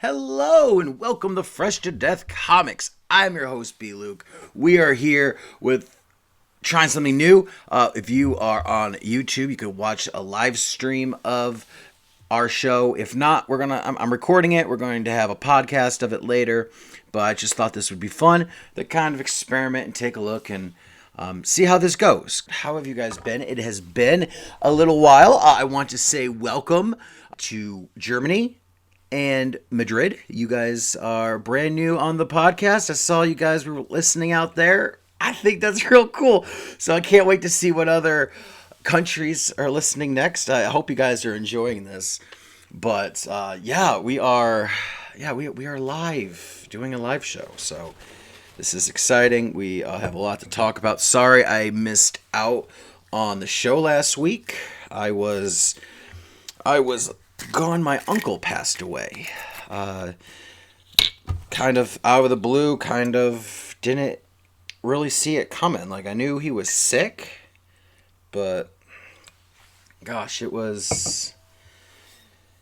Hello and welcome to Fresh to Death Comics. I'm your host, Bluke. We are here with trying something new. If you are on YouTube, you could watch a live stream of our show. If not, I'm recording it. We're going to have a podcast of it later. But I just thought this would be fun to kind of experiment and take a look and see how this goes. How have you guys been? It has been a little while. I want to say welcome to Germany and Madrid. You guys are brand new on the podcast. I saw you guys were listening out there. I think that's real cool. So I can't wait to see what other countries are listening next. I hope you guys are enjoying this. But we are live, doing a live show. So this is exciting. We have a lot to talk about. Sorry I missed out on the show last week. I was gone. My uncle passed away. Kind of out of the blue, kind of didn't really see it coming. Like, I knew he was sick, but gosh, it was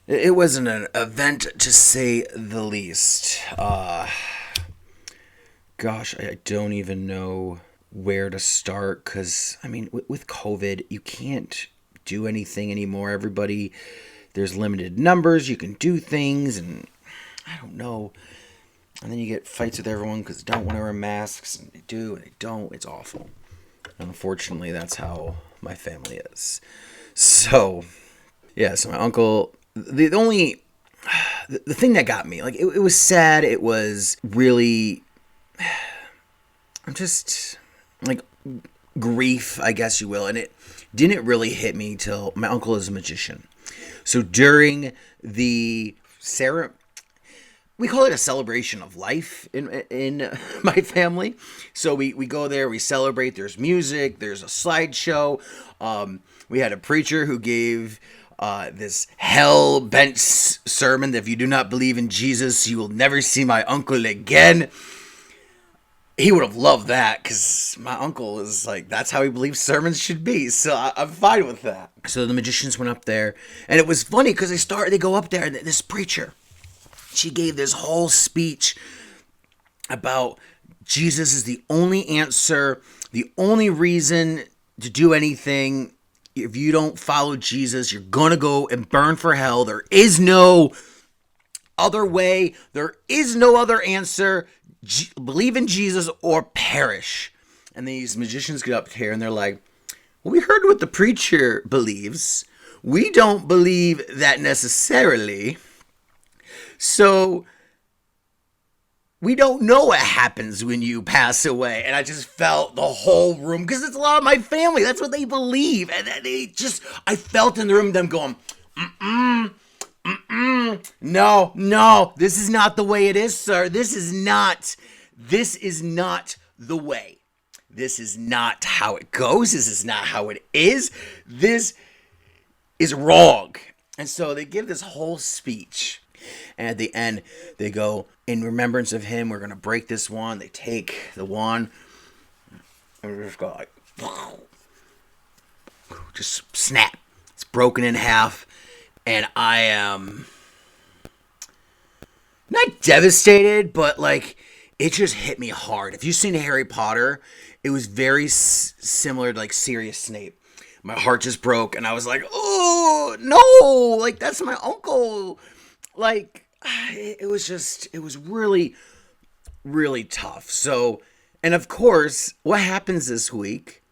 an event to say the least. Gosh, I don't even know where to start, because, I mean, with COVID, you can't do anything anymore. There's limited numbers, you can do things, and I don't know. And then you get fights with everyone because they don't want to wear masks, and they do, and they don't. It's awful. And unfortunately, that's how my family is. So, yeah, so my uncle, the thing that got me, like, it was sad, it was really, I'm just, like, grief, I guess you will, and it didn't really hit me till my uncle is a magician. So during the we call it a celebration of life in my family. So we go there, we celebrate. There's music, there's a slideshow. We had a preacher who gave this hell-bent sermon that if you do not believe in Jesus, you will never see my uncle again. He would have loved that, because my uncle is like, that's how he believes sermons should be. So I'm fine with that. So the magicians went up there, and it was funny because they go up there, and this preacher, she gave this whole speech about Jesus is the only answer, the only reason to do anything. If you don't follow Jesus, you're going to go and burn for hell. There is no other way. There is no other answer. Believe in Jesus or perish. And these magicians get up here and they're like, well, we heard what the preacher believes. We don't believe that necessarily. So we don't know what happens when you pass away. And I just felt the whole room, because it's a lot of my family. That's what they believe. And I felt in the room them going, no, this is not the way it is, sir. This is not the way. This is not how it goes. This is not how it is. This is wrong. And so they give this whole speech. And at the end, they go, in remembrance of him, we're going to break this wand. They take the wand. And we just go like, just snap. It's broken in half. And I am not devastated, but like, it just hit me hard. If you've seen Harry Potter, it was very similar to like Sirius Snape. My heart just broke, and I was like, oh no, like, that's my uncle. Like, it was really, really tough. So, and of course, what happens this week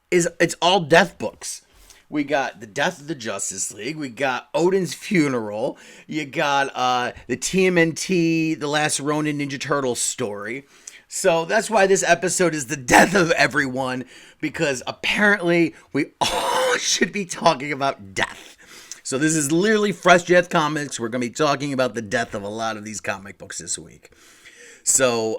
is it's all death books. We got the death of the Justice League. We got Odin's funeral. You got the TMNT, the Last Ronin Ninja Turtles story. So that's why this episode is the death of everyone, because apparently we all should be talking about death. So this is literally Fresh Death Comics. We're going to be talking about the death of a lot of these comic books this week. So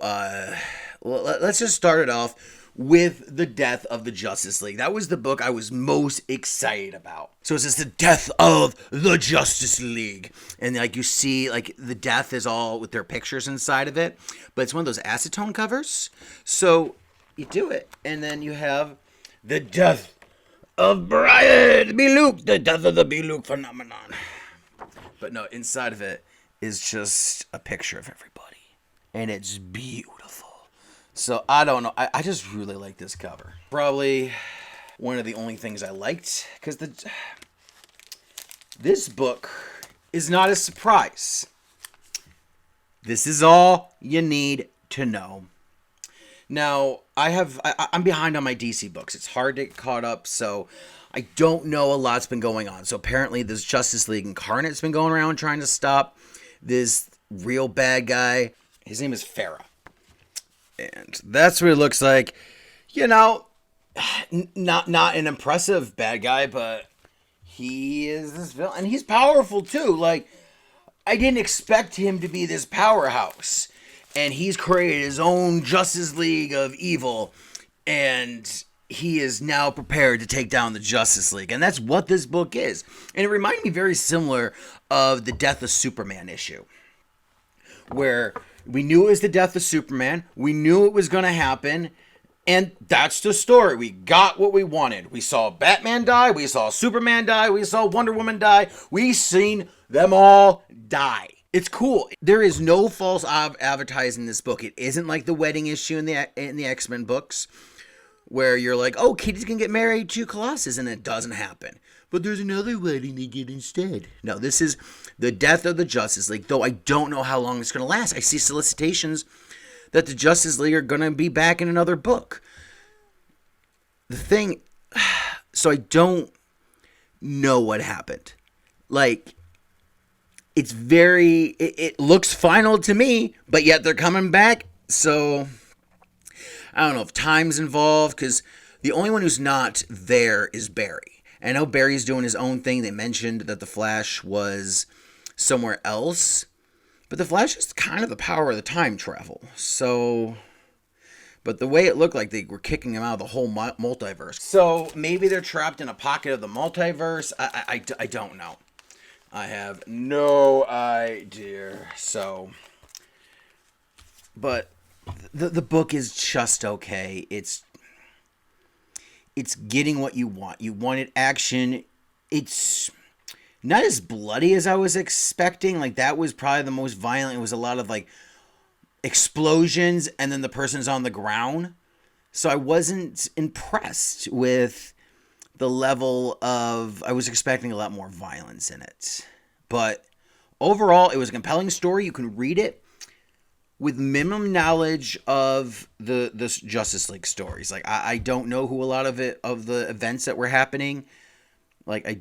let's just start it off with the death of the Justice League. That was the book I was most excited about. So it's just the death of the Justice League. And like you see, like the death is all with their pictures inside of it. But it's one of those acetone covers. So you do it. And then you have the death of Brian Bluke, the death of the Bluke phenomenon. But no, inside of it is just a picture of everybody. And it's beautiful. So I don't know. I just really like this cover. Probably one of the only things I liked. Because this book is not a surprise. This is all you need to know. Now, I'm behind on my DC books. It's hard to get caught up, so I don't know. A lot's been going on. So apparently this Justice League Incarnate's been going around trying to stop this real bad guy. His name is Farah. And that's what it looks like. You know, not an impressive bad guy, but he is this villain. And he's powerful, too. Like, I didn't expect him to be this powerhouse. And he's created his own Justice League of Evil. And he is now prepared to take down the Justice League. And that's what this book is. And it reminded me very similar of the Death of Superman issue. Where we knew it was the death of Superman. We knew it was going to happen. And that's the story. We got what we wanted. We saw Batman die. We saw Superman die. We saw Wonder Woman die. We seen them all die. It's cool. There is no false advertising in this book. It isn't like the wedding issue in the X-Men books, where you're like, oh, Kitty's going to get married to Colossus, and it doesn't happen. But there's another wedding they get instead. No, this is the death of the Justice League, though I don't know how long it's going to last. I see solicitations that the Justice League are going to be back in another book. So I don't know what happened. Like, it looks final to me, but yet they're coming back. So I don't know if time's involved, because the only one who's not there is Barry. I know Barry's doing his own thing. They mentioned that the Flash was somewhere else. But the Flash is kind of the power of the time travel. So, but the way it looked like they were kicking him out of the whole multiverse. So maybe they're trapped in a pocket of the multiverse. I don't know. I have no idea. So, but the book is just okay. It's getting what you want. You wanted action. It's not as bloody as I was expecting. Like, that was probably the most violent. It was a lot of, like, explosions, and then the person's on the ground. So I wasn't impressed with the level of... I was expecting a lot more violence in it. But overall, it was a compelling story. You can read it with minimum knowledge of the Justice League stories. Like, I don't know who a lot of the events that were happening. Like, I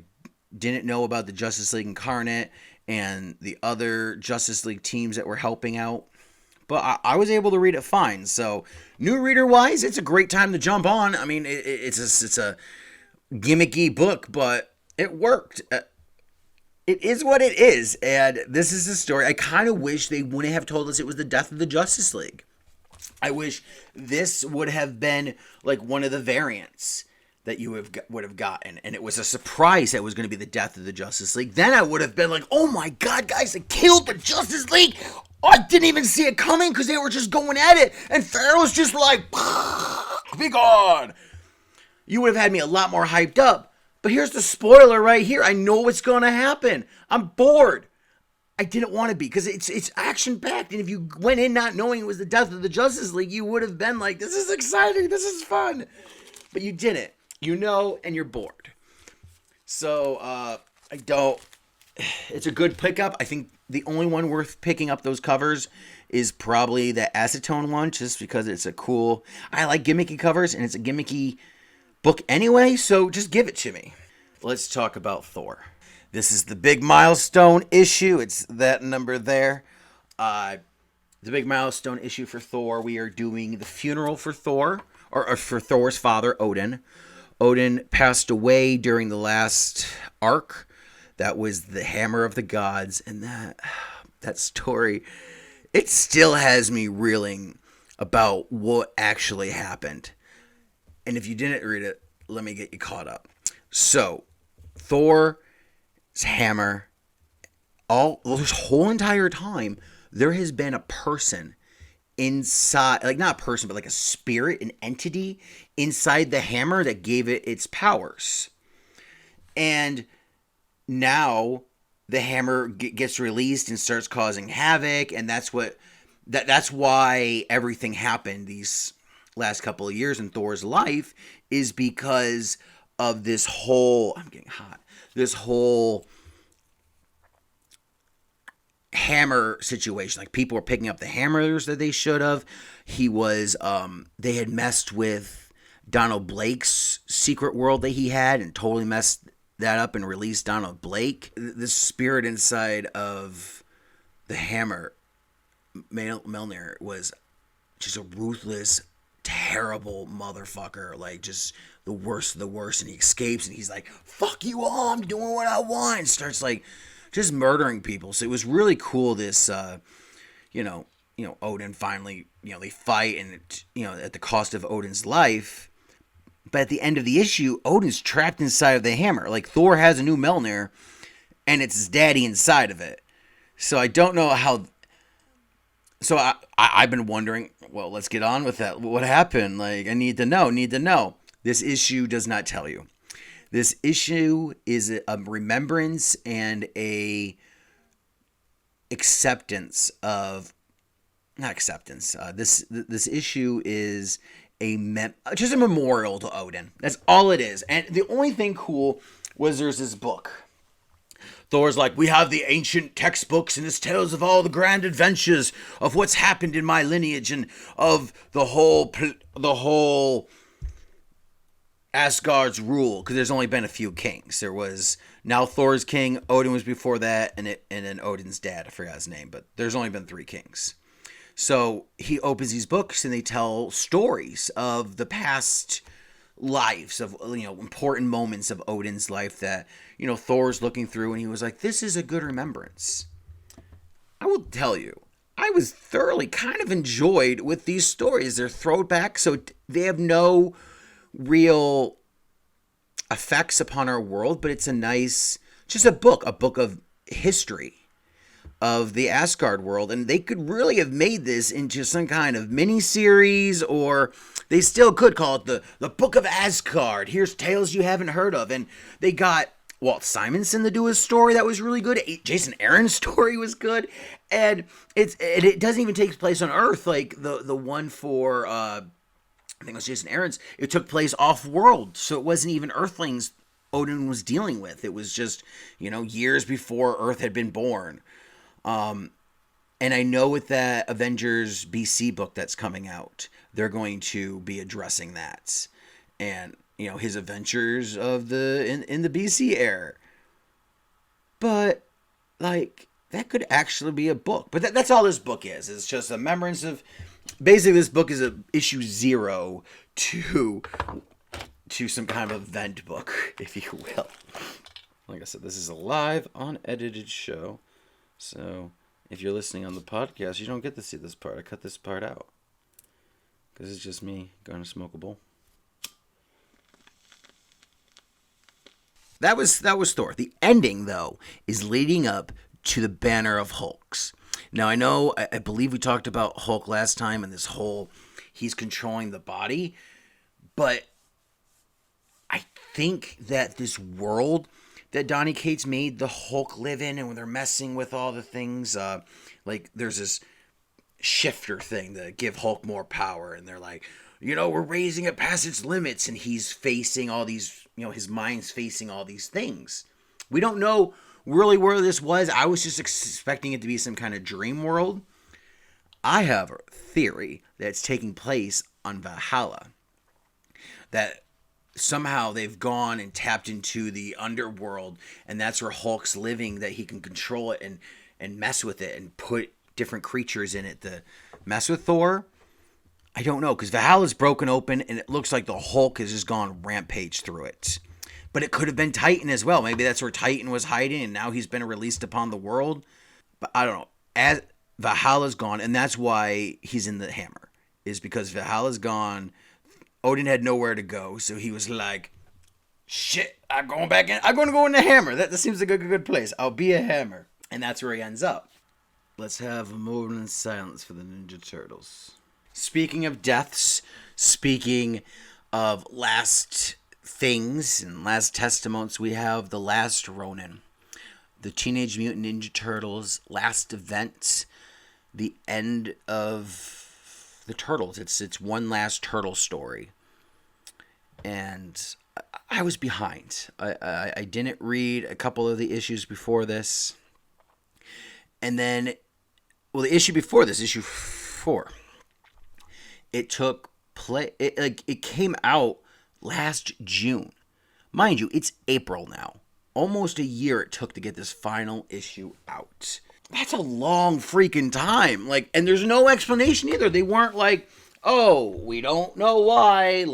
didn't know about the Justice League Incarnate and the other Justice League teams that were helping out. But I was able to read it fine. So, new reader-wise, it's a great time to jump on. I mean, it's a gimmicky book, but it worked. It is what it is, and this is the story. I kind of wish they wouldn't have told us it was the death of the Justice League. I wish this would have been like one of the variants that you would have gotten, and it was a surprise that it was going to be the death of the Justice League. Then I would have been like, oh my god, guys, they killed the Justice League! Oh, I didn't even see it coming because they were just going at it, and Pharaoh's just like, be gone! You would have had me a lot more hyped up. But here's the spoiler right here. I know what's going to happen. I'm bored. I didn't want to be, because it's action-packed. And if you went in not knowing it was the death of the Justice League, you would have been like, this is exciting. This is fun. But you didn't. You know, and you're bored. So, I don't... It's a good pickup. I think the only one worth picking up those covers is probably the acetone one, just because it's a cool... I like gimmicky covers, and it's a gimmicky book anyway, so just give it to me. Let's talk about Thor. This is the big milestone issue. It's that number there. The big milestone issue for Thor. We are doing the funeral for Thor, or for Thor's father, Odin. Odin passed away during the last arc. That was the Hammer of the Gods, and that story, it still has me reeling about what actually happened. And if you didn't read it, let me get you caught up. So, Thor's hammer, this whole entire time, there has been a person inside, like not a person, but like a spirit, an entity inside the hammer that gave it its powers. And now the hammer gets released and starts causing havoc, and that's why everything happened these last couple of years in Thor's life, is because of this whole, I'm getting hot, this whole hammer situation. Like, people were picking up the hammers that they should have. They had messed with Donald Blake's secret world that he had and totally messed that up and released Donald Blake. The spirit inside of the hammer, Mjolnir, was just a ruthless, terrible motherfucker. Like, just the worst of the worst. And he escapes and he's like, fuck you all, I'm doing what I want. And starts, like, just murdering people. So it was really cool, this, Odin finally, they fight, and, at the cost of Odin's life. But at the end of the issue, Odin's trapped inside of the hammer. Like, Thor has a new Mjolnir, and it's his daddy inside of it. So I don't know how... So I've been wondering, well, let's get on with that. What happened? Like, I need to know. This issue does not tell you. This issue is a remembrance and a acceptance of... Not acceptance. This issue is just a memorial to Odin. That's all it is. And the only thing cool was there's this book. Thor's like, we have the ancient textbooks, and this tells of all the grand adventures of what's happened in my lineage and of the whole Asgard's rule, because there's only been a few kings. There was, now Thor's king, Odin was before that, and then Odin's dad, I forgot his name, but there's only been 3 kings. So he opens these books and they tell stories of the past lives of, important moments of Odin's life that, Thor's looking through, and he was like, this is a good remembrance. I will tell you, I was thoroughly kind of enjoyed with these stories. They're throwback, so they have no real effects upon our world, but it's just a book of history of the Asgard world, and they could really have made this into some kind of mini-series, or they still could call it the Book of Asgard. Here's tales you haven't heard of, and they got Walt Simonson to do a story that was really good. Jason Aaron's story was good, and it doesn't even take place on Earth like the one for I think it was Jason Aaron's. It took place off-world, so it wasn't even Earthlings Odin was dealing with. It was just, years before Earth had been born. And I know with that Avengers BC book that's coming out, they're going to be addressing that, and his adventures of in the BC era. But like, that could actually be a book. But that's all this book is. It's just a remembrance of. Basically, this book is a issue 0 to some kind of event book, if you will. Like I said, this is a live, unedited show. So, if you're listening on the podcast, you don't get to see this part. I cut this part out. Because it's just me going to smoke a bowl. That was Thor. The ending, though, is leading up to the Banner of Hulks. Now, I believe we talked about Hulk last time and this whole, he's controlling the body. But I think that this world that Donny Cates made the Hulk live in, and when they're messing with all the things, like there's this shifter thing to give Hulk more power, and they're like, we're raising it past its limits, and he's facing all these, his mind's facing all these things. We don't know really where this was. I was just expecting it to be some kind of dream world. I have a theory that it's taking place on Valhalla, that somehow they've gone and tapped into the underworld, and that's where Hulk's living, that he can control it and mess with it and put different creatures in it to mess with Thor. I don't know, because Valhalla's broken open, and it looks like the Hulk has just gone rampage through it. But it could have been Titan as well. Maybe that's where Titan was hiding, and now he's been released upon the world. But I don't know. As Valhalla's gone, and that's why he's in the hammer, is because Valhalla's gone. Odin had nowhere to go, so he was like, shit, I'm going back in. I'm going to go in the hammer. That seems like a good place. I'll be a hammer. And that's where he ends up. Let's have a moment of silence for the Ninja Turtles. Speaking of deaths, speaking of last things and last testaments, we have the Last Ronin. the Teenage Mutant Ninja Turtles last event, the end of the Turtles. It's one last turtle story. And I was behind. I didn't read a couple of the issues before this. And then, well, the issue before this, issue 4, it took play. It came out last June. Mind you, it's April now. Almost a year it took to get this final issue out. That's a long freaking time. Like, and there's no explanation either. They weren't like, oh, we don't know why.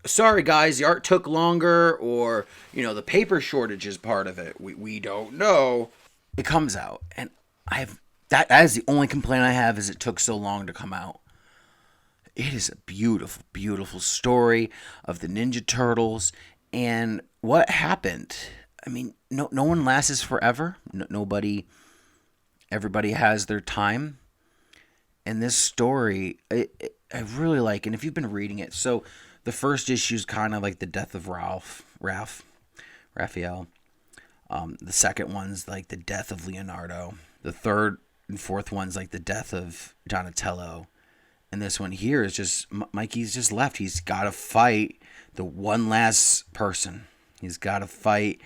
Sorry guys, the art took longer, or, the paper shortage is part of it. We don't know. It comes out, and that is the only complaint I have, is it took so long to come out. It is a beautiful, beautiful story of the Ninja Turtles and what happened. I mean, no one lasts forever. Nobody, everybody has their time. And this story, I really like. And if you've been reading it, so the first issue is kind of like the death of Raphael. The second one's like the death of Leonardo. The third and fourth one's like the death of Donatello. And this one here is just, Mikey's just left. He's got to fight the one last person. He's got to fight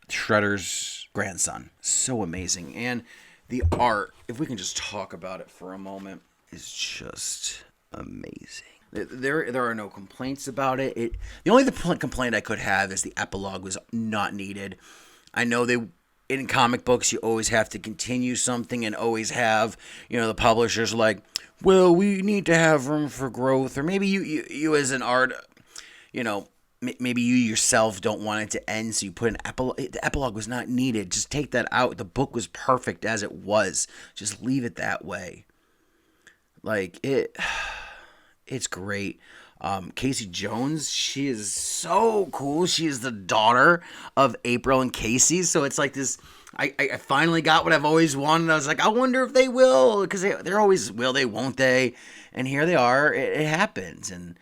Shredder's grandson. So amazing. And the art, if we can just talk about it for a moment, is just amazing. There are no complaints about it. The only complaint I could have is the epilogue was not needed. I know in comic books you always have to continue something and always have, the publishers like, well, we need to have room for growth, or maybe you as an art, maybe you yourself don't want it to end, so you put an epilogue. The epilogue was not needed. Just take that out. The book was perfect as it was. Just leave it that way. It's great. Casey Jones, she is so cool. She is the daughter of April and Casey, so it's like this. I finally got what I've always wanted. I was like, I wonder if they will, because they're always, will they, won't they? And here they are. It happens, and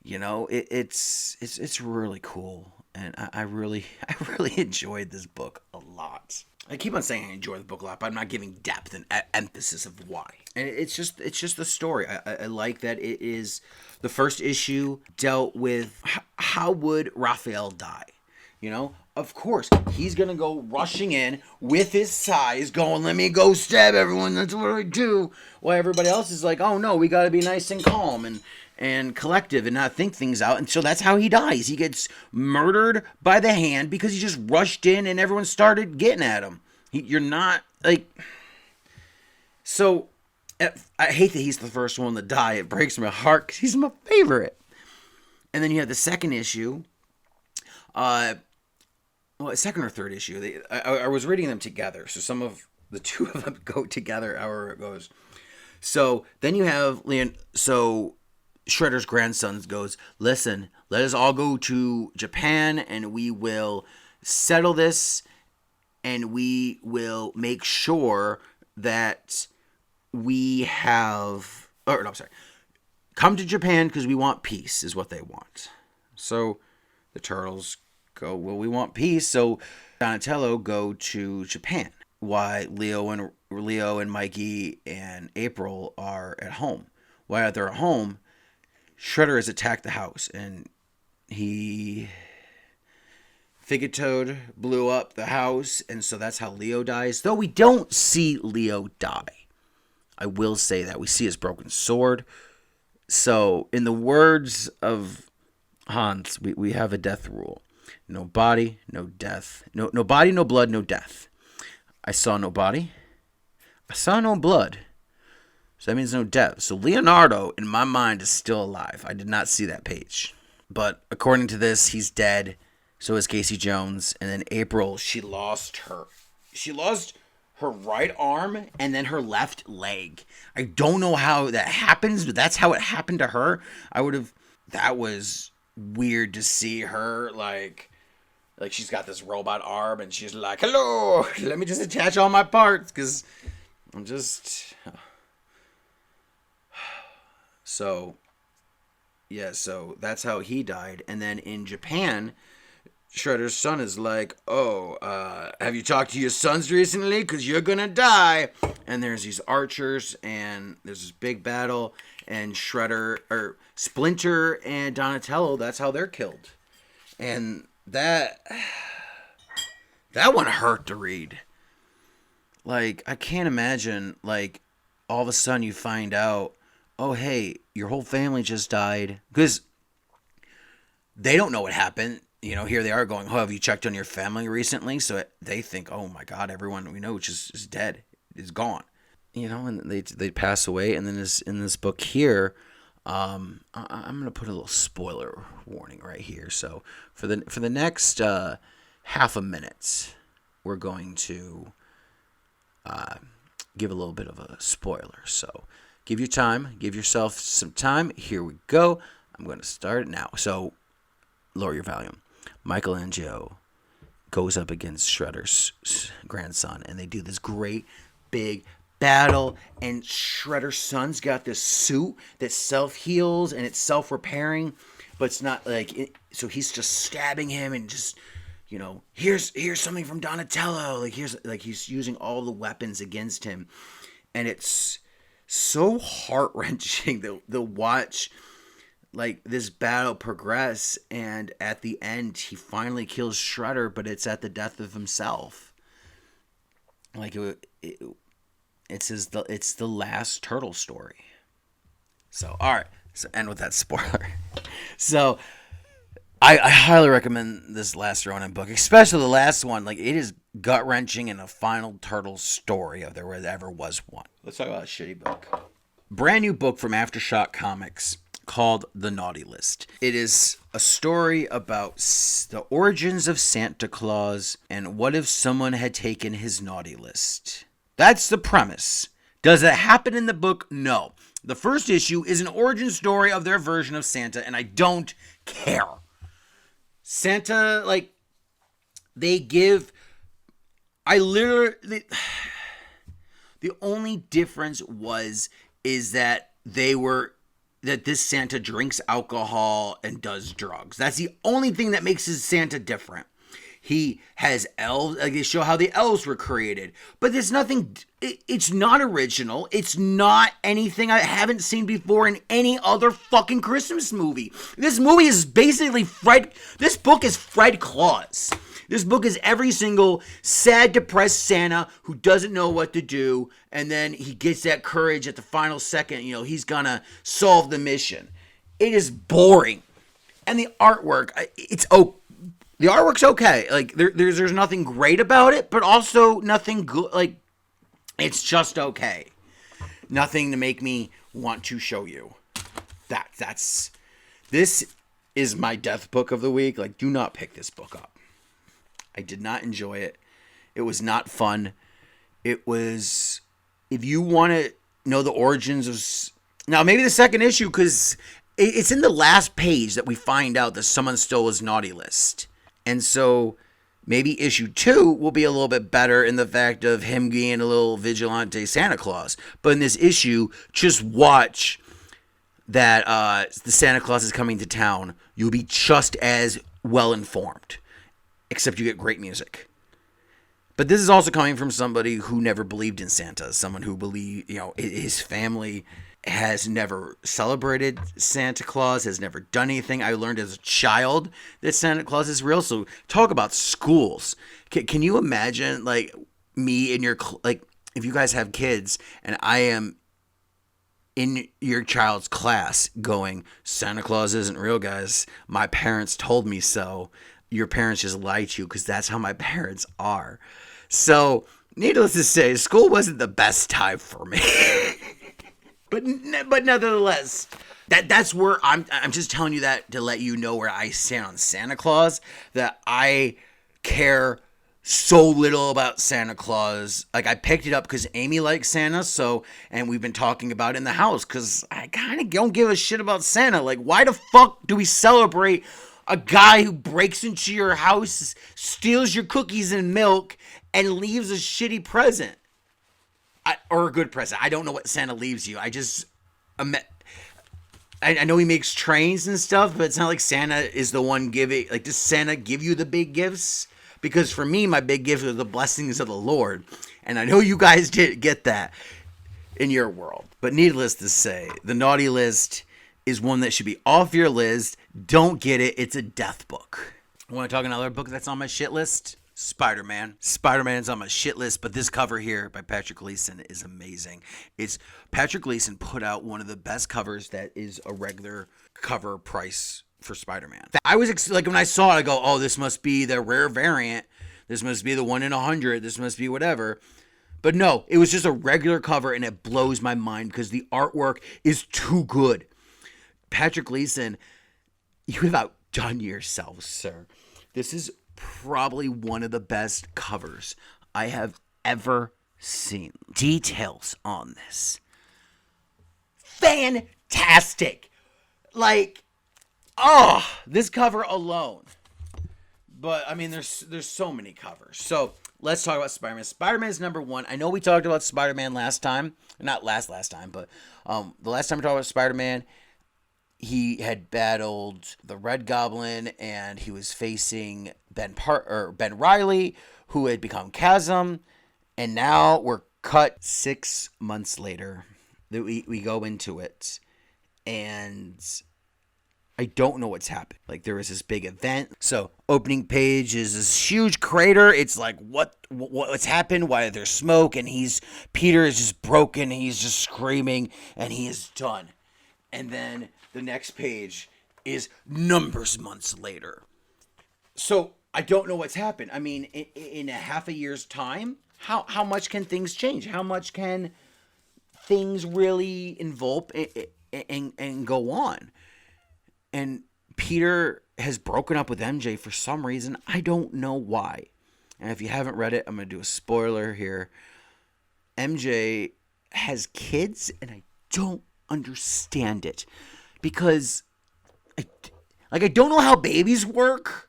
it's really cool, and I really enjoyed this book a lot. I keep on saying I enjoy the book a lot, but I'm not giving depth and emphasis of why. And it's just the story. I like that it is the first issue dealt with how would Raphael die. Of course, he's going to go rushing in with his size, going, let me go stab everyone, that's what I do. While everybody else is like, oh no, we got to be nice and calm and collective and not think things out. And so that's how he dies. He gets murdered by the hand because he just rushed in and everyone started getting at him. You're not, like... So, I hate that he's the first one to die. It breaks my heart because he's my favorite. And then you have the second issue... second or third issue. I was reading them together, so some of the two of them go together. However it goes. So then you have Shredder's grandson goes, listen, let us all go to Japan and we will settle this, and we will make sure that we have. Come to Japan because we want peace. Is what they want. So the Turtles go, well, we want peace, so Donatello go to Japan. Why Leo and Mikey and April are at home. While they're at home, Shredder has attacked the house, and Figatoad blew up the house, and so that's how Leo dies. Though we don't see Leo die. I will say that. We see his broken sword. So, in the words of Hans, we have a death rule. No body, no death. No body, no blood, no death. I saw no body. I saw no blood. So that means no death. So Leonardo, in my mind, is still alive. I did not see that page. But according to this, he's dead. So is Casey Jones. And then April, she lost her right arm and then her left leg. I don't know how that happens, but that's how it happened to her. That was weird to see her, like she's got this robot arm and she's like, hello, let me just attach all my parts because I'm just... So that's how he died. And then in Japan, Shredder's son is like, oh, have you talked to your sons recently? Because you're going to die. And there's these archers, and there's this big battle, and Splinter and Donatello, that's how they're killed. And that one hurt to read. Like, I can't imagine, like, all of a sudden you find out, oh, hey, your whole family just died. Because they don't know what happened. You know, here they are going, oh, have you checked on your family recently? So they think, oh my God, everyone we know is dead, is gone. You know, and they pass away. And then in this book here, I'm going to put a little spoiler warning right here. So for the next half a minute, we're going to give a little bit of a spoiler. So give yourself some time. Here we go. I'm going to start it now. So lower your volume. Michelangelo goes up against Shredder's grandson, and they do this great big battle, and Shredder's son's got this suit that self-heals, and it's self-repairing, but it's not like so he's just stabbing him, and just, you know, here's something from Donatello, he's using all the weapons against him, and it's so heart-wrenching to watch like this battle progress, and at the end he finally kills Shredder, but it's at the death of himself. Like it's the last turtle story. So all right, so end with that spoiler. So I highly recommend this Last Ronin book, especially the last one. Like, it is gut wrenching and a final turtle story if there ever was one. Let's talk about a shitty book. Brand new book from Aftershock Comics called The Naught List. It is a story about the origins of Santa Claus and what if someone had taken his naughty list. That's the premise. Does it happen in the book? No. The first issue is an origin story of their version of Santa, and I don't care. Santa, like, they give... the only difference is that this Santa drinks alcohol and does drugs. That's the only thing that makes his Santa different. He has elves. Like, they show how the elves were created. But there's nothing... It's not original. It's not anything I haven't seen before in any other fucking Christmas movie. This movie is basically This book is Fred Claus. This book is every single sad, depressed Santa who doesn't know what to do, and then he gets that courage at the final second. You know, he's gonna solve the mission. It is boring, and the artwork, the artwork's okay. Like, there's nothing great about it, but also nothing good. Like, it's just okay. Nothing to make me want to show you. This is my death book of the week. Like, do not pick this book up. I did not enjoy it. It was not fun. It was, if you want to know the origins of... Now, maybe the second issue, because it's in the last page that we find out that someone stole his naughty list. And so maybe issue 2 will be a little bit better in the fact of him being a little vigilante Santa Claus. But in this issue, just watch that the Santa Claus is coming to town. You'll be just as well informed. Except you get great music. But this is also coming from somebody who never believed in Santa. Someone who believed, you know, his family has never celebrated Santa Claus, has never done anything. I learned as a child that Santa Claus is real. So talk about schools. Can you imagine, like, me in your, like, if you guys have kids and I am in your child's class going, Santa Claus isn't real, guys. My parents told me so. Your parents just lie to you, because that's how my parents are. So, needless to say, school wasn't the best time for me. but nevertheless, that's where I'm just telling you that to let you know where I stand on Santa Claus. That I care so little about Santa Claus. Like, I picked it up because Amy likes Santa, and we've been talking about it in the house, because I kind of don't give a shit about Santa. Like, why the fuck do we celebrate a guy who breaks into your house, steals your cookies and milk, and leaves a shitty present? Or a good present. I don't know what Santa leaves you. I I know he makes trains and stuff, but it's not like Santa is the one giving. Like, does Santa give you the big gifts? Because for me, my big gift are the blessings of the Lord. And I know you guys did get that in your world. But needless to say, the naughty list is one that should be off your list. Don't get it. It's a death book. Want to talk another book that's on my shit list? Spider-Man. Spider-Man is on my shit list, but this cover here by Patrick Gleason is amazing. It's Patrick Gleason put out one of the best covers that is a regular cover price for Spider-Man. I was like, when I saw it, I go, oh, this must be the rare variant. This must be the 1 in 100. This must be whatever. But no, it was just a regular cover, and it blows my mind because the artwork is too good. Patrick Gleason, you have outdone yourself, sir. This is probably one of the best covers I have ever seen. Details on this. Fantastic. Like, oh, this cover alone. But, I mean, there's so many covers. So, let's talk about Spider-Man. Spider-Man is number one. I know we talked about Spider-Man last time. Not last time, but the last time we talked about Spider-Man, he had battled the Red Goblin, and he was facing Ben Reilly, who had become Chasm. And now we're cut 6 months later. We go into it, and I don't know what's happened. Like, there was this big event. So, opening page is this huge crater. It's like, what's happened? Why is there smoke? And Peter is just broken. He's just screaming, and he is done. And then the next page is numbers months later. So, I don't know what's happened. I mean, in a half a year's time, how much can things change? How much can things really evolve and go on? And Peter has broken up with MJ for some reason. I don't know why. And if you haven't read it, I'm going to do a spoiler here. MJ has kids, and I don't understand it. Because I don't know how babies work.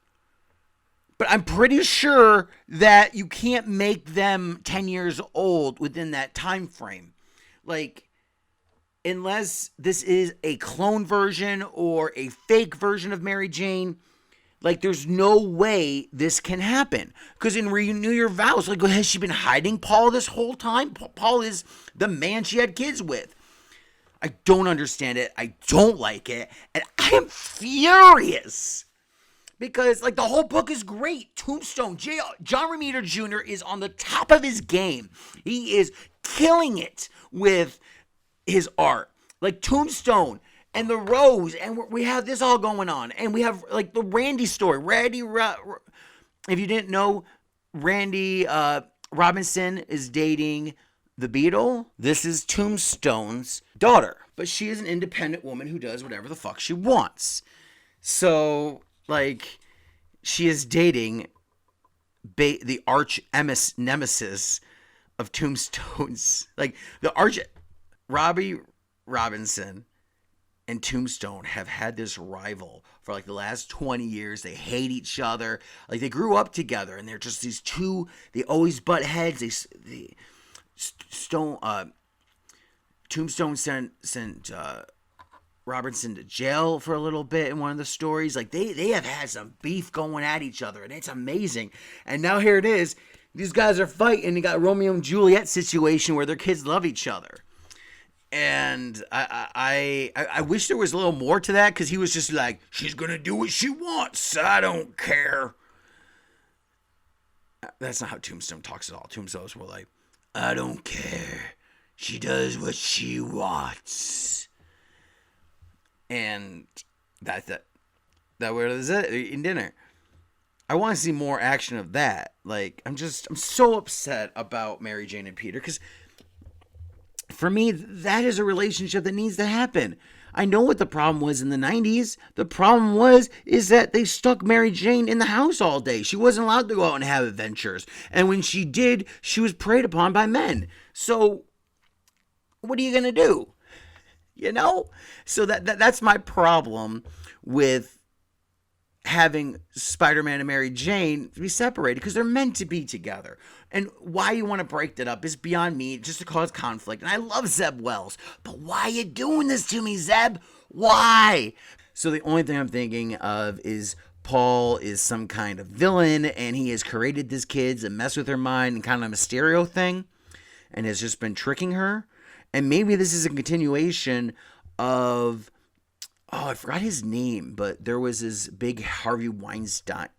But I'm pretty sure that you can't make them 10 years old within that time frame. Like, unless this is a clone version or a fake version of Mary Jane, like, there's no way this can happen. Because in Renew Your Vows, like, has she been hiding Paul this whole time? Paul is the man she had kids with. I don't understand it. I don't like it. And I am furious. Because, like, the whole book is great. Tombstone. John Romita Jr. is on the top of his game. He is killing it with his art. Like, Tombstone and the Rose. And we have this all going on. And we have, like, the Randy story. If you didn't know, Randy Robinson is dating the Beetle. This is Tombstone's daughter. But she is an independent woman who does whatever the fuck she wants. So, like, she is dating the arch nemesis of Tombstone's. Like, Robbie Robinson and Tombstone have had this rival for, like, the last 20 years. They hate each other. Like, they grew up together, and they're just these two. They always butt heads. Tombstone sent Robinson to jail for a little bit in one of the stories. Like, they have had some beef going at each other, and it's amazing. And now here it is. These guys are fighting. They got Romeo and Juliet situation where their kids love each other. And I wish there was a little more to that, because he was just like, she's going to do what she wants. I don't care. That's not how Tombstone talks at all. Tombstone's more like, I don't care. She does what she wants. And that was it. Eating dinner. I want to see more action of that. Like, I'm so upset about Mary Jane and Peter, because for me, that is a relationship that needs to happen. I know what the problem was in the 90s. The problem is that they stuck Mary Jane in the house all day. She wasn't allowed to go out and have adventures. And when she did, she was preyed upon by men. So, what are you going to do? You know? So that's my problem with having Spider-Man and Mary Jane be separated, because they're meant to be together. And why you want to break that up is beyond me, just to cause conflict. And I love Zeb Wells, but why are you doing this to me, Zeb? Why? So the only thing I'm thinking of is Paul is some kind of villain, and he has created these kids and messed with her mind and kind of a Mysterio thing, and has just been tricking her. And maybe this is a continuation of, I forgot his name, but there was this big Harvey Weinstein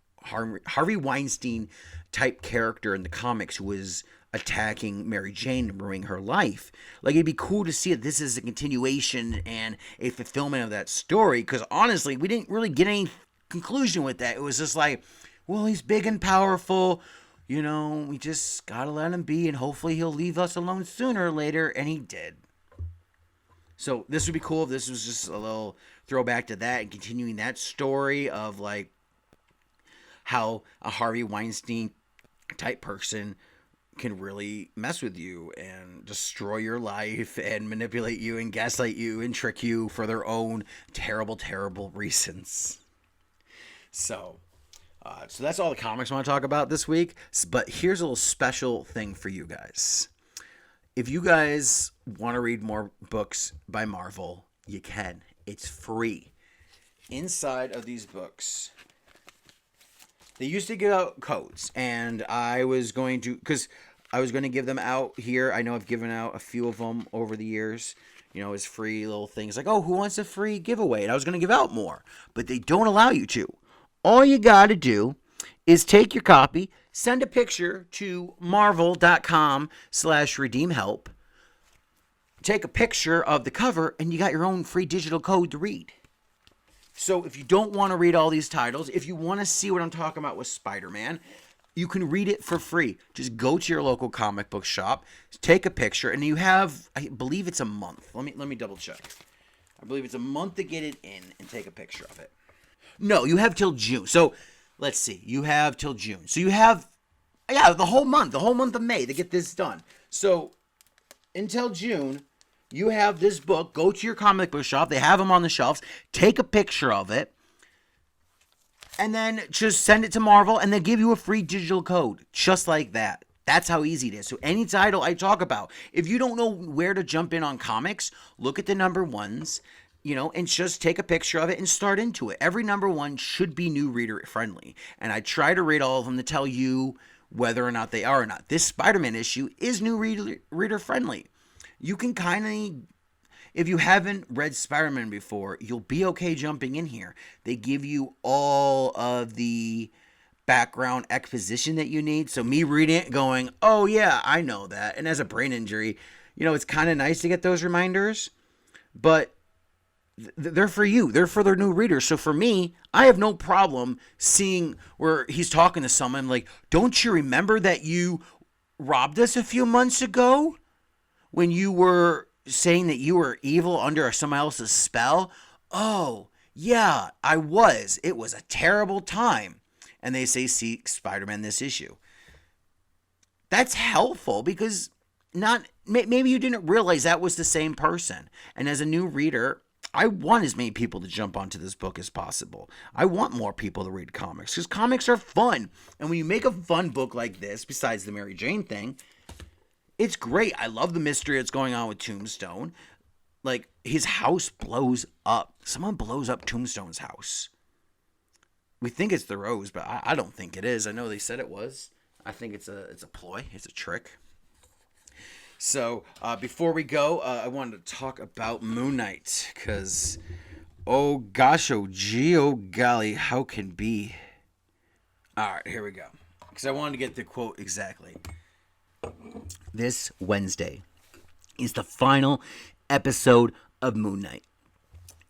type character in the comics who was attacking Mary Jane and ruining her life. Like, it'd be cool to see that this is a continuation and a fulfillment of that story, because honestly, we didn't really get any conclusion with that. It was just like, well, he's big and powerful, we just gotta let him be, and hopefully he'll leave us alone sooner or later, and he did. So this would be cool if this was just a little throwback to that and continuing that story of like how a Harvey Weinstein type person can really mess with you and destroy your life and manipulate you and gaslight you and trick you for their own terrible, terrible reasons. So that's all the comics I want to talk about this week. But here's a little special thing for you guys. If you guys want to read more books by Marvel, you can. It's free. Inside of these books, they used to give out codes, and I was going to give them out here. I know I've given out a few of them over the years, as free little things like, oh, who wants a free giveaway? And I was going to give out more, but they don't allow you to. All you got to do is take your copy, send a picture to marvel.com/redeemhelp, take a picture of the cover, and you got your own free digital code to read. So if you don't want to read all these titles, if you want to see what I'm talking about with SpiderMan, you can read it for free. Just go to your local comic book shop, take a picture, and you have, I believe it's a month. Let me double check. I believe it's a month to get it in and take a picture of it. No, you have till June. So let's see. You have till June. So you have, the whole month of May to get this done. So until June, you have this book. Go to your comic book shop. They have them on the shelves. Take a picture of it. And then just send it to Marvel, and they give you a free digital code. Just like that. That's how easy it is. So any title I talk about, if you don't know where to jump in on comics, look at the number ones, and just take a picture of it and start into it. Every number one should be new reader friendly. And I try to read all of them to tell you whether or not they are or not. This Spider-Man issue is new reader friendly. You can kind of, if you haven't read Spider-Man before, you'll be okay jumping in here. They give you all of the background exposition that you need. So me reading it going, oh yeah, I know that. And as a brain injury, it's kind of nice to get those reminders. But they're for you. They're for their new readers. So for me, I have no problem seeing where he's talking to someone like, don't you remember that you robbed us a few months ago? When you were saying that you were evil under someone else's spell? Oh, yeah, I was. It was a terrible time. And they say, see Spider-Man this issue. That's helpful because maybe you didn't realize that was the same person. And as a new reader, I want as many people to jump onto this book as possible. I want more people to read comics because comics are fun. And when you make a fun book like this, besides the Mary Jane thing, it's great. I love the mystery that's going on with Tombstone. Like, his house blows up. Someone blows up Tombstone's house. We think it's the Rose, but I don't think it is. I know they said it was. I think it's a ploy. It's a trick. So, before we go, I wanted to talk about Moon Knight. Because, oh gosh, oh gee, oh golly, how can be? Alright, here we go. Because I wanted to get the quote exactly. This Wednesday is the final episode of Moon Knight.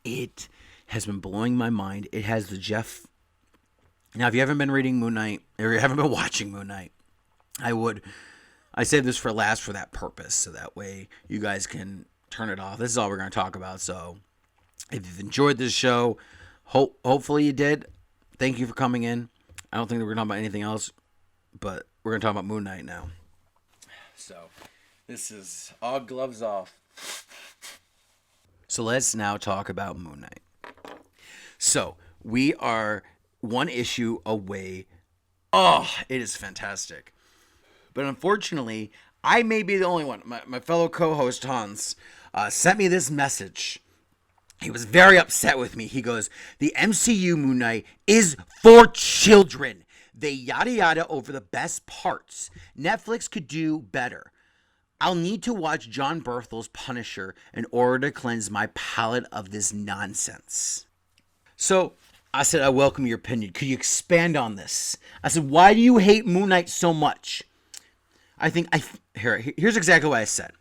It has been blowing my mind. It has the Jeff. Now, if you haven't been reading Moon Knight, or you haven't been watching Moon Knight, I saved this for last for that purpose, so that way you guys can turn it off. This is all we're going to talk about, so if you've enjoyed this show, hopefully you did. Thank you for coming in. I don't think that we're going to talk about anything else, but we're going to talk about Moon Knight now. So, this is all gloves off. So, let's now talk about Moon Knight. So, we are one issue away. Oh, it is fantastic. But unfortunately, I may be the only one. My fellow co-host, Hans, sent me this message He was very upset with me. He goes, the MCU Moon Knight is for children. They yada yada over the best parts. Netflix could do better. I'll need to watch John Berthel's Punisher in order to cleanse my palate of this nonsense. So I said, I welcome your opinion. Could you expand on this? I said, why do you hate Moon Knight so much? Here's exactly what I said.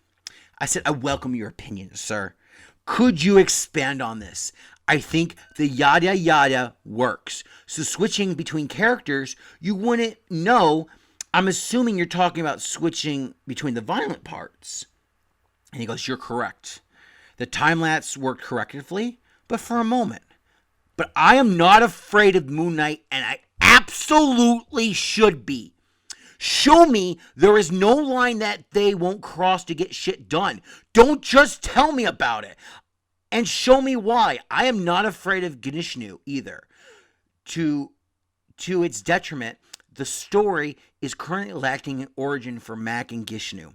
I said, I welcome your opinion, sir. Could you expand on this? I think the yada yada works. So switching between characters, you wouldn't know. I'm assuming you're talking about switching between the violent parts. And he goes, you're correct. The time lapse worked correctly, but for a moment. But I am not afraid of Moon Knight, and I absolutely should be. Show me there is no line that they won't cross to get shit done. Don't just tell me about it. And show me why. I am not afraid of Ganishnu either. To its detriment, the story is currently lacking an origin for Mac and Gishnu.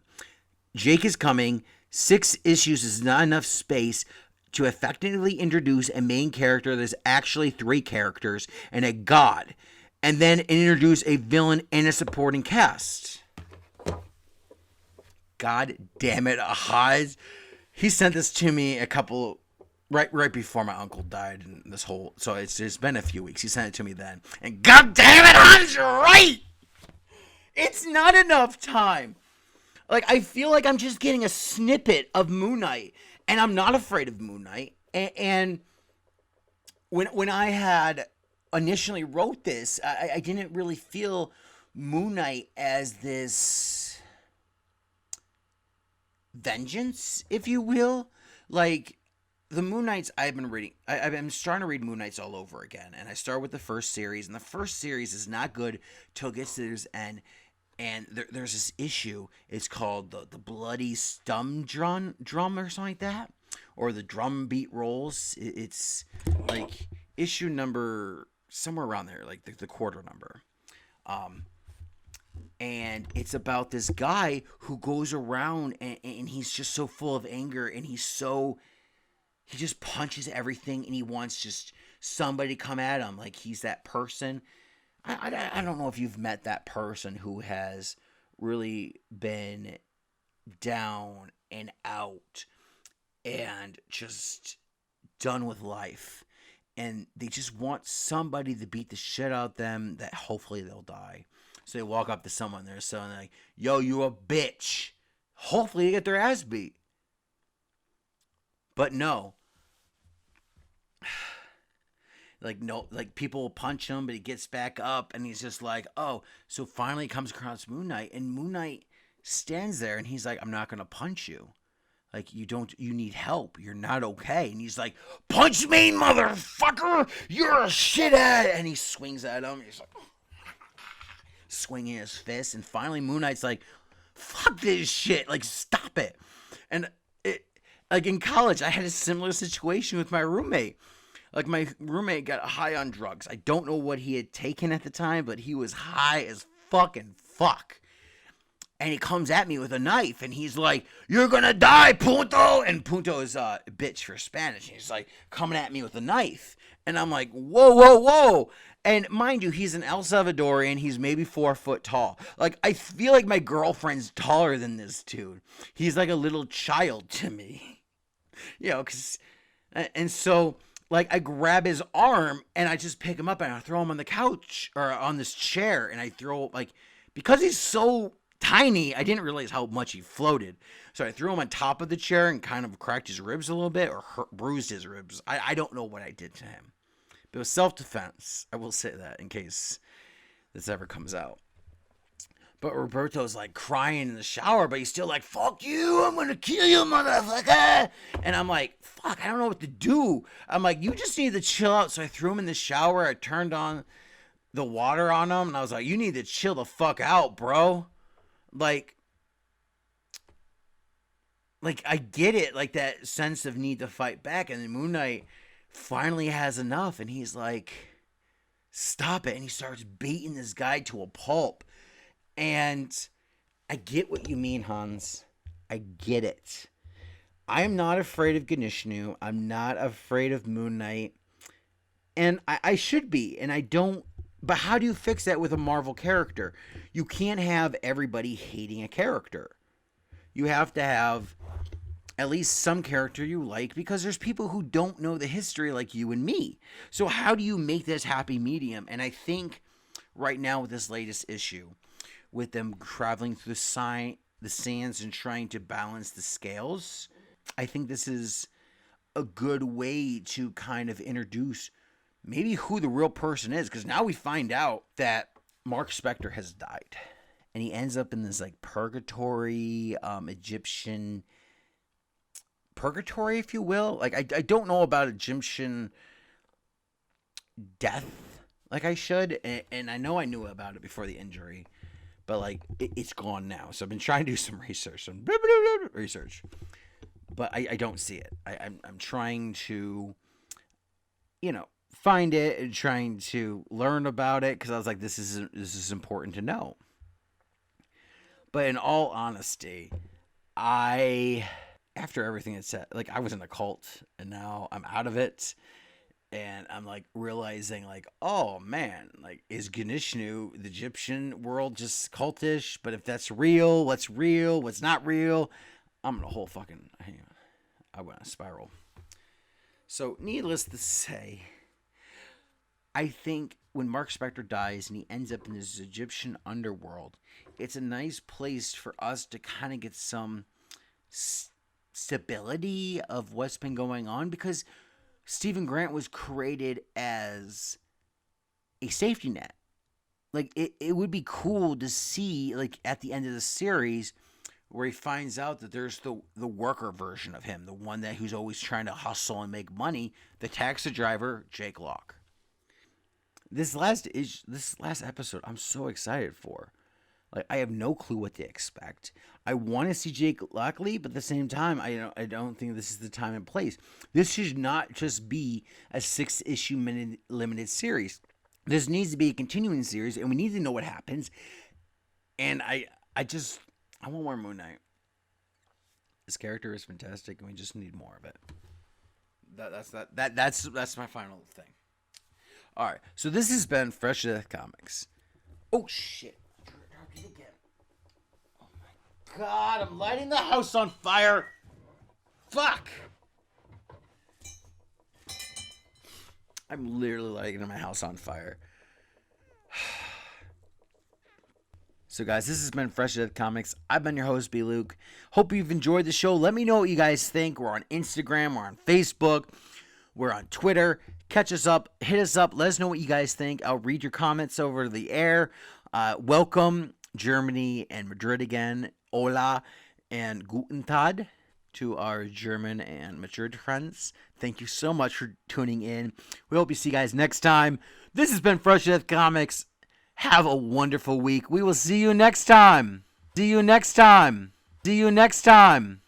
Jake is coming. 6 issues is not enough space to effectively introduce a main character that's actually 3 characters and a god, and then introduce a villain and a supporting cast. God damn it, Ahaz. He sent this to me right before my uncle died, and this whole, so it's been a few weeks. He sent it to me then, and God damn it, Hans, you're right. It's not enough time. Like, I feel like I'm just getting a snippet of Moon Knight, and I'm not afraid of Moon Knight. And when I had initially wrote this, I didn't really feel Moon Knight as this vengeance, if you will. Like, the Moon Knights I've been reading, I've been starting to read Moon Knights all over again. And I start with the first series, and the first series is not good till it gets to this end. And there's this issue. It's called the Bloody Stum Drum or something like that. Or the Drum Beat Rolls. It's like issue number, somewhere around there, like the quarter number. And it's about this guy who goes around and he's just so full of anger, and he just punches everything, and he wants just somebody to come at him. Like, he's that person. I don't know if you've met that person who has really been down and out and just done with life. And they just want somebody to beat the shit out of them that hopefully they'll die. So they walk up to someone, they're like, yo, you a bitch. Hopefully they get their ass beat. But no. Like people will punch him, but he gets back up, and he's just like, oh. So finally he comes across Moon Knight, and Moon Knight stands there, and he's like, I'm not going to punch you. Like, you need help. You're not okay. And he's like, punch me, motherfucker! You're a shithead! And he swings at him. He's like, swinging his fist. And finally Moon Knight's like, fuck this shit. Like, stop it. And like in college, I had a similar situation with my roommate. Like, my roommate got high on drugs. I don't know what he had taken at the time, but he was high as fucking fuck. And he comes at me with a knife, and he's like, you're gonna die, Punto! And Punto is bitch for Spanish. And he's like, coming at me with a knife. And I'm like, whoa, whoa, whoa. And mind you, he's an El Salvadorian. He's maybe 4 foot tall. Like, I feel like my girlfriend's taller than this dude. He's like a little child to me. You know, and so, like, I grab his arm, and I just pick him up, and I throw him on the couch, or on this chair, and I throw, like, because he's so tiny, I didn't realize how much he floated. So I threw him on top of the chair and kind of cracked his ribs a little bit, or bruised his ribs. I don't know what I did to him. But it was self-defense. I will say that in case this ever comes out. But Roberto's like crying in the shower, but he's still like, fuck you, I'm gonna kill you, motherfucker. And I'm like, fuck, I don't know what to do. I'm like, you just need to chill out. So I threw him in the shower. I turned on the water on him, and I was like, you need to chill the fuck out, bro. Like I get it, like that sense of need to fight back. And then Moon Knight finally has enough, and he's like, stop it. And he starts beating this guy to a pulp. And I get what you mean, Hans. I get it. I am not afraid of Ganishnu. I'm not afraid of Moon Knight. And I should be, and I don't. But how do you fix that with a Marvel character? You can't have everybody hating a character. You have to have at least some character you like, because there's people who don't know the history like you and me. So how do you make this happy medium? And I think right now with this latest issue, with them traveling through the sands and trying to balance the scales, I think this is a good way to kind of introduce maybe who the real person is, because now we find out that Mark Spector has died, and he ends up in this like purgatory, Egyptian purgatory, if you will. Like I don't know about Egyptian death like I should, and I know I knew about it before the injury, but like it's gone now. So I've been trying to do some research, but I don't see it. I'm trying to, find it and trying to learn about it, because I was like, this is important to know. But in all honesty, after everything it said, like I was in a cult and now I'm out of it, and I'm like realizing like, oh man, like is Ganishnu, the Egyptian world, just cultish? But if that's real, what's not real? I'm in a whole fucking, I went on a spiral. So needless to say, I think when Mark Spector dies and he ends up in this Egyptian underworld, it's a nice place for us to kind of get some stability of what's been going on, because Stephen Grant was created as a safety net. Like it would be cool to see, like at the end of the series, where he finds out that there's the worker version of him, the one who's always trying to hustle and make money, the taxi driver, Jake Locke. This last episode, I'm so excited for. Like, I have no clue what to expect. I want to see Jake Lockley, but at the same time, I don't think this is the time and place. This should not just be a 6-issue limited series. This needs to be a continuing series, and we need to know what happens. And I want more Moon Knight. This character is fantastic, and we just need more of it. That's my final thing. All right, so this has been Fresh Death Comics. Oh shit! Again. Oh my god! I'm lighting the house on fire. Fuck! I'm literally lighting my house on fire. So guys, this has been Fresh Death Comics. I've been your host, Bluke. Hope you've enjoyed the show. Let me know what you guys think. We're on Instagram, we're on Facebook, we're on Twitter. Catch us up, hit us up, let us know what you guys think. I'll read your comments over the air. Welcome, Germany and Madrid again. Hola and Guten Tag to our German and Madrid friends. Thank you so much for tuning in. We hope you see you guys next time. This has been Fresh Death Comics. Have a wonderful week. We will see you next time. See you next time. See you next time.